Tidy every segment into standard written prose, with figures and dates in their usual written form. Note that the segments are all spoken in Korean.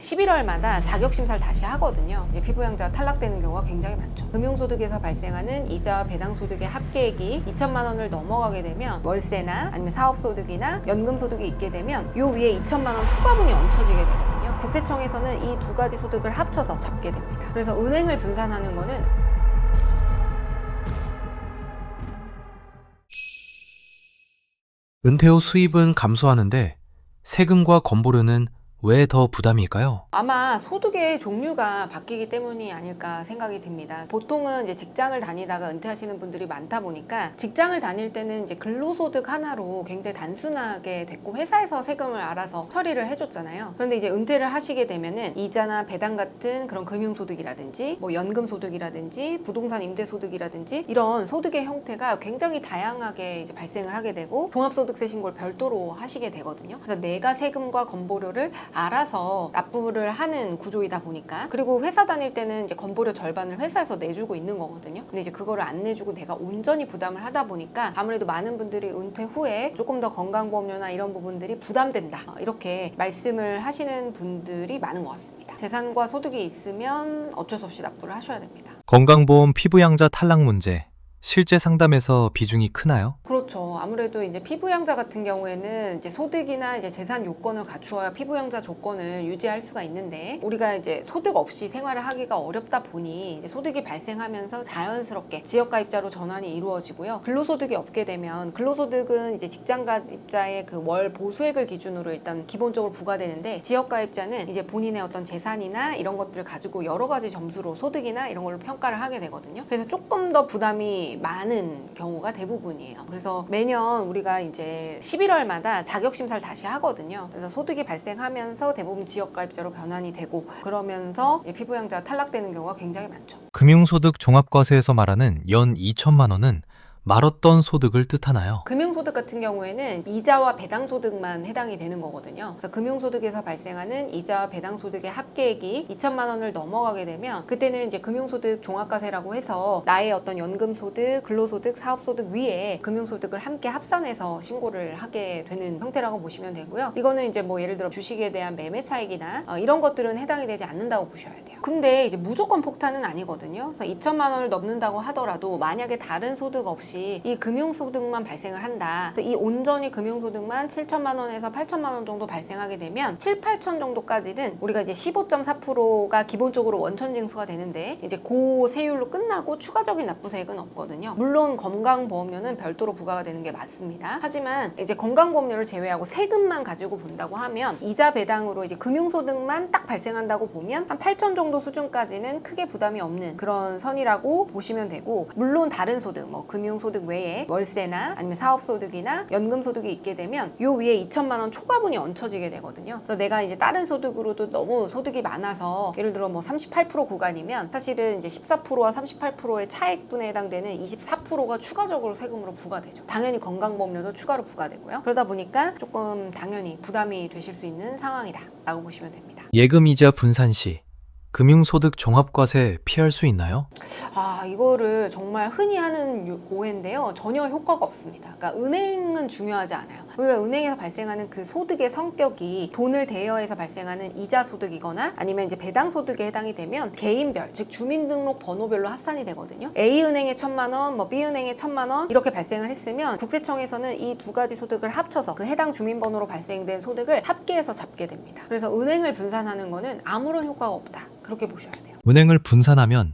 11월마다 자격심사를 다시 하거든요. 피부양자가 탈락되는 경우가 굉장히 많죠. 금융소득에서 발생하는 이자와 배당소득의 합계액이 2천만 원을 넘어가게 되면 월세나 아니면 사업소득이나 연금소득이 있게 되면 요 위에 2천만 원 초과분이 얹혀지게 되거든요. 국세청에서는 이 두 가지 소득을 합쳐서 잡게 됩니다. 그래서 은행을 분산하는 거는 은퇴 후 수입은 감소하는데 세금과 건보료는 왜 더 부담일까요? 아마 소득의 종류가 바뀌기 때문이 아닐까 생각이 듭니다. 보통은 이제 직장을 다니다가 은퇴하시는 분들이 많다 보니까 직장을 다닐 때는 이제 근로소득 하나로 굉장히 단순하게 됐고 회사에서 세금을 알아서 처리를 해줬잖아요. 그런데 이제 은퇴를 하시게 되면은 이자나 배당 같은 그런 금융소득이라든지 뭐 연금소득이라든지 부동산 임대소득이라든지 이런 소득의 형태가 굉장히 다양하게 이제 발생을 하게 되고 종합소득세 신고를 별도로 하시게 되거든요. 그래서 내가 세금과 건보료를 알아서 납부를 하는 구조이다 보니까, 그리고 회사 다닐 때는 이제 건보료 절반을 회사에서 내주고 있는 거거든요. 근데 이제 그거를 안 내주고 내가 온전히 부담을 하다 보니까 아무래도 많은 분들이 은퇴 후에 조금 더 건강보험료나 이런 부분들이 부담된다, 이렇게 말씀을 하시는 분들이 많은 것 같습니다. 재산과 소득이 있으면 어쩔 수 없이 납부를 하셔야 됩니다. 건강보험 피부양자 탈락 문제, 실제 상담에서 비중이 크나요? 그렇죠. 아무래도 이제 피부양자 같은 경우에는 이제 소득이나 이제 재산 요건을 갖추어야 피부양자 조건을 유지할 수가 있는데, 우리가 이제 소득 없이 생활을 하기가 어렵다 보니 이제 소득이 발생하면서 자연스럽게 지역가입자로 전환이 이루어지고요. 근로소득이 없게 되면, 근로소득은 이제 직장가입자의 그 월 보수액을 기준으로 일단 기본적으로 부과되는데, 지역가입자는 이제 본인의 어떤 재산이나 이런 것들을 가지고 여러 가지 점수로 소득이나 이런 걸로 평가를 하게 되거든요. 그래서 조금 더 부담이 많은 경우가 대부분이에요. 그래서 매년 우리가 이제 11월마다 자격심사를 다시 하거든요. 그래서 소득이 발생하면서 대부분 지역가입자로 변환이 되고, 그러면서 피부양자가 탈락되는 경우가 굉장히 많죠. 금융소득 종합과세에서 말하는 연 2천만 원은 말었던 소득을 뜻하나요? 금융소득 같은 경우에는 이자와 배당소득만 해당이 되는 거거든요. 그래서 금융소득에서 발생하는 이자와 배당소득의 합계액이 2천만 원을 넘어가게 되면 그때는 이제 금융소득 종합과세라고 해서 나의 어떤 연금소득, 근로소득, 사업소득 위에 금융소득을 함께 합산해서 신고를 하게 되는 형태라고 보시면 되고요. 이거는 이제 뭐 예를 들어 주식에 대한 매매 차익이나 이런 것들은 해당이 되지 않는다고 보셔야 돼요. 근데 이제 무조건 폭탄은 아니거든요. 그래서 2천만 원을 넘는다고 하더라도 만약에 다른 소득 없이 이 금융소득만 발생을 한다. 이 온전히 금융소득만 7천만 원에서 8천만 원 정도 발생하게 되면 7, 8천 정도까지는 우리가 이제 15.4%가 기본적으로 원천징수가 되는데, 이제 그 세율로 끝나고 추가적인 납부세액은 없거든요. 물론 건강보험료는 별도로 부과가 되는 게 맞습니다. 하지만 이제 건강보험료를 제외하고 세금만 가지고 본다고 하면 이자 배당으로 이제 금융소득만 딱 발생한다고 보면 한 8천 정도 수준까지는 크게 부담이 없는 그런 선이라고 보시면 되고, 물론 다른 소득, 뭐 금융소득 외에 월세나 아니면 사업소득이나 연금소득이 있게 되면 요 위에 2천만 원 초과분이 얹혀지게 되거든요. 그래서 내가 이제 다른 소득으로도 너무 소득이 많아서 예를 들어 뭐 38% 구간이면 사실은 이제 14%와 38%의 차액분에 해당되는 24%가 추가적으로 세금으로 부과되죠. 당연히 건강보험료도 추가로 부과되고요. 그러다 보니까 조금 당연히 부담이 되실 수 있는 상황이다 라고 보시면 됩니다. 예금이자 분산 시 금융소득 종합과세 피할 수 있나요? 이거를 정말 흔히 하는 오해인데요. 전혀 효과가 없습니다. 그러니까 은행은 중요하지 않아요. 우리가 은행에서 발생하는 그 소득의 성격이 돈을 대여해서 발생하는 이자 소득이거나 아니면 이제 배당 소득에 해당이 되면 개인별, 즉 주민등록 번호별로 합산이 되거든요. A은행에 1천만 원, 뭐 B은행에 1천만 원 이렇게 발생을 했으면 국세청에서는 이 두 가지 소득을 합쳐서 그 해당 주민번호로 발생된 소득을 합계해서 잡게 됩니다. 그래서 은행을 분산하는 거는 아무런 효과가 없다, 그렇게 보셔야 돼요. 은행을 분산하면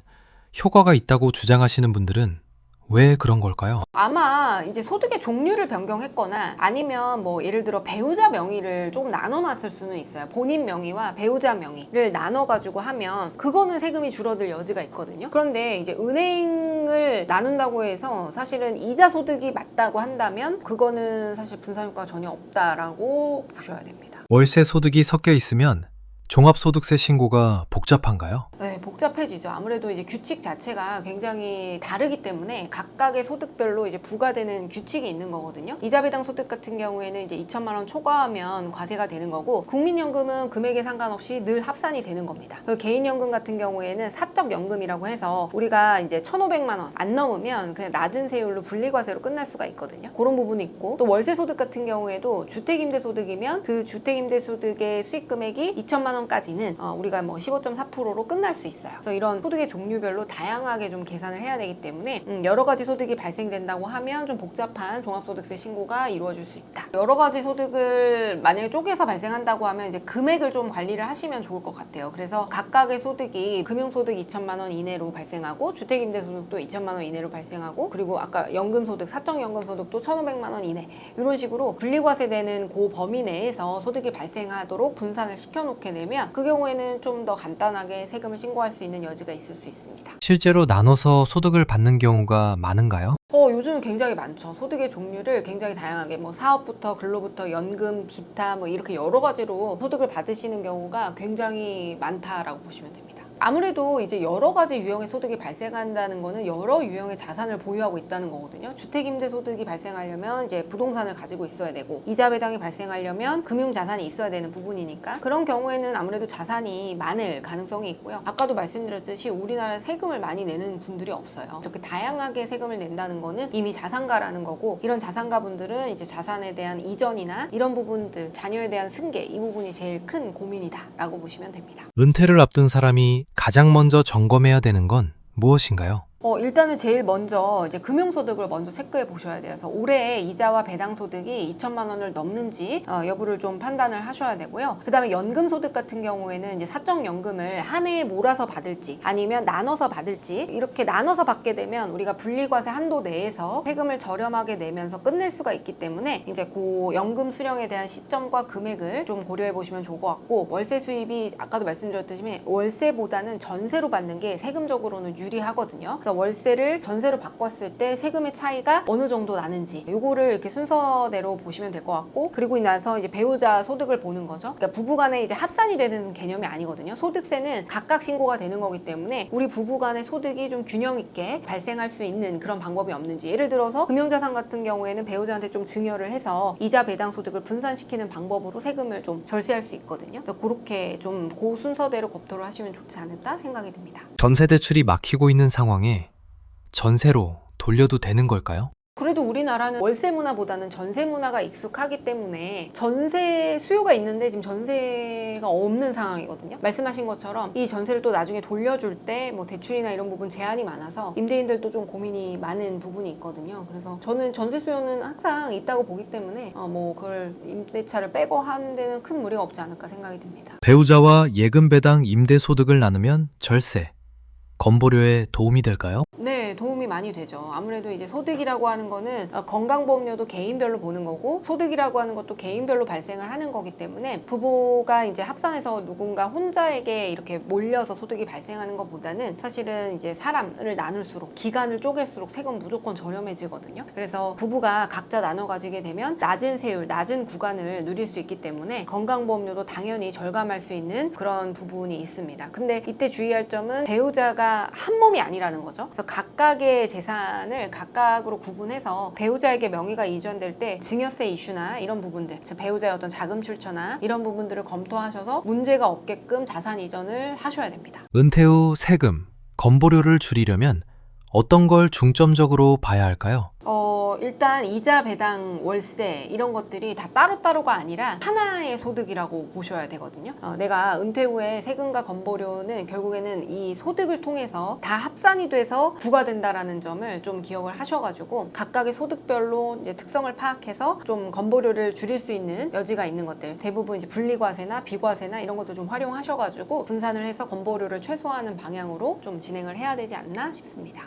효과가 있다고 주장하시는 분들은 왜 그런 걸까요? 아마 이제 소득의 종류를 변경했거나 아니면 뭐 예를 들어 배우자 명의를 조금 나눠놨을 수는 있어요. 본인 명의와 배우자 명의를 나눠가지고 하면 그거는 세금이 줄어들 여지가 있거든요. 그런데 이제 은행을 나눈다고 해서 사실은 이자 소득이 맞다고 한다면 그거는 사실 분산 효과가 전혀 없다라고 보셔야 됩니다. 월세 소득이 섞여 있으면 종합소득세 신고가 복잡한가요? 네, 복잡해지죠. 아무래도 이제 규칙 자체가 굉장히 다르기 때문에 각각의 소득별로 이제 부과되는 규칙이 있는 거거든요. 이자 배당 소득 같은 경우에는 이제 2천만 원 초과하면 과세가 되는 거고, 국민연금은 금액에 상관없이 늘 합산이 되는 겁니다. 그리고 개인연금 같은 경우에는 사적연금이라고 해서 우리가 이제 1,500만 원 안 넘으면 그냥 낮은 세율로 분리과세로 끝날 수가 있거든요. 그런 부분이 있고, 또 월세 소득 같은 경우에도 주택임대소득이면 그 주택임대소득의 수익 금액이 2천만 원까지는 우리가 뭐 15.4%로 끝날 수 있어요. 그래서 이런 소득의 종류별로 다양하게 좀 계산을 해야 되기 때문에 여러 가지 소득이 발생된다고 하면 좀 복잡한 종합소득세 신고가 이루어질 수 있다. 여러 가지 소득을 만약에 쪼개서 발생한다고 하면 이제 금액을 좀 관리를 하시면 좋을 것 같아요. 그래서 각각의 소득이 금융소득 2천만 원 이내로 발생하고, 주택임대소득도 2천만 원 이내로 발생하고, 그리고 아까 연금소득, 사적연금소득도 1,500만 원 이내, 이런 식으로 분리과세되는 그 범위 내에서 소득이 발생하도록 분산을 시켜놓게 되면 그 경우에는 좀 더 간단하게 세금을 신고할 수 있는 여지가 있을 수 있습니다. 실제로 나눠서 소득을 받는 경우가 많은가요? 요즘은 굉장히 많죠. 소득의 종류를 굉장히 다양하게 뭐 사업부터 근로부터 연금, 기타 뭐 이렇게 여러 가지로 소득을 받으시는 경우가 굉장히 많다라고 보시면 됩니다. 아무래도 이제 여러 가지 유형의 소득이 발생한다는 거는 여러 유형의 자산을 보유하고 있다는 거거든요. 주택임대 소득이 발생하려면 이제 부동산을 가지고 있어야 되고, 이자 배당이 발생하려면 금융자산이 있어야 되는 부분이니까 그런 경우에는 아무래도 자산이 많을 가능성이 있고요. 아까도 말씀드렸듯이 우리나라에 세금을 많이 내는 분들이 없어요. 이렇게 다양하게 세금을 낸다는 거는 이미 자산가라는 거고, 이런 자산가분들은 이제 자산에 대한 이전이나 이런 부분들, 자녀에 대한 승계, 이 부분이 제일 큰 고민이다라고 보시면 됩니다. 은퇴를 앞둔 사람이 가장 먼저 점검해야 되는 건 무엇인가요? 일단은 제일 먼저 이제 금융소득을 먼저 체크해 보셔야 돼요. 그래서 올해 이자와 배당 소득이 2천만 원을 넘는지 여부를 좀 판단을 하셔야 되고요. 그 다음에 연금소득 같은 경우에는 이제 사적연금을 한 해에 몰아서 받을지 아니면 나눠서 받을지, 이렇게 나눠서 받게 되면 우리가 분리과세 한도 내에서 세금을 저렴하게 내면서 끝낼 수가 있기 때문에 이제 그 연금 수령에 대한 시점과 금액을 좀 고려해 보시면 좋을 것 같고, 월세 수입이 아까도 말씀드렸듯이 월세보다는 전세로 받는 게 세금적으로는 유리하거든요. 그래서 월세를 전세로 바꿨을 때 세금의 차이가 어느 정도 나는지 요거를 이렇게 순서대로 보시면 될 것 같고, 그리고 나서 이제 배우자 소득을 보는 거죠. 그러니까 부부간에 이제 합산이 되는 개념이 아니거든요. 소득세는 각각 신고가 되는 거기 때문에 우리 부부간의 소득이 좀 균형 있게 발생할 수 있는 그런 방법이 없는지, 예를 들어서 금융자산 같은 경우에는 배우자한테 좀 증여를 해서 이자 배당 소득을 분산시키는 방법으로 세금을 좀 절세할 수 있거든요. 그래서 그렇게 좀 그 순서대로 검토를 하시면 좋지 않을까 생각이 듭니다. 전세 대출이 막히고 있는 상황에 전세로 돌려도 되는 걸까요? 그래도 우리나라는 월세 문화보다는 전세 문화가 익숙하기 때문에 전세 수요가 있는데 지금 전세가 없는 상황이거든요. 말씀하신 것처럼 이 전세를 또 나중에 돌려줄 때 뭐 대출이나 이런 부분 제한이 많아서 임대인들도 좀 고민이 많은 부분이 있거든요. 그래서 저는 전세 수요는 항상 있다고 보기 때문에 뭐 그걸 임대차를 빼고 하는 데는 큰 무리가 없지 않을까 생각이 듭니다. 배우자와 예금 배당 임대 소득을 나누면 절세, 건보료에 도움이 될까요? 네, 도움이 많이 되죠. 아무래도 이제 소득이라고 하는 거는 건강보험료도 개인별로 보는 거고, 소득이라고 하는 것도 개인별로 발생을 하는 거기 때문에 부부가 이제 합산해서 누군가 혼자에게 이렇게 몰려서 소득이 발생하는 것보다는 사실은 이제 사람을 나눌수록, 기간을 쪼갤수록 세금 무조건 저렴해지거든요. 그래서 부부가 각자 나눠 가지게 되면 낮은 세율, 낮은 구간을 누릴 수 있기 때문에 건강보험료도 당연히 절감할 수 있는 그런 부분이 있습니다. 근데 이때 주의할 점은 배우자가 한 몸이 아니라는 거죠. 그래서 각각의 재산을 각각으로 구분해서 배우자에게 명의가 이전될 때 증여세 이슈나 이런 부분들, 배우자의 어떤 자금 출처나 이런 부분들을 검토하셔서 문제가 없게끔 자산 이전을 하셔야 됩니다. 은퇴 후 세금, 건보료를 줄이려면 어떤 걸 중점적으로 봐야 할까요? 일단 이자, 배당, 월세 이런 것들이 다 따로따로가 아니라 하나의 소득이라고 보셔야 되거든요. 내가 은퇴 후에 세금과 건보료는 결국에는 이 소득을 통해서 다 합산이 돼서 부과된다라는 점을 좀 기억을 하셔가지고 각각의 소득별로 이제 특성을 파악해서 좀 건보료를 줄일 수 있는 여지가 있는 것들, 대부분 이제 분리과세나 비과세나 이런 것도 좀 활용하셔가지고 분산을 해서 건보료를 최소화하는 방향으로 좀 진행을 해야 되지 않나 싶습니다.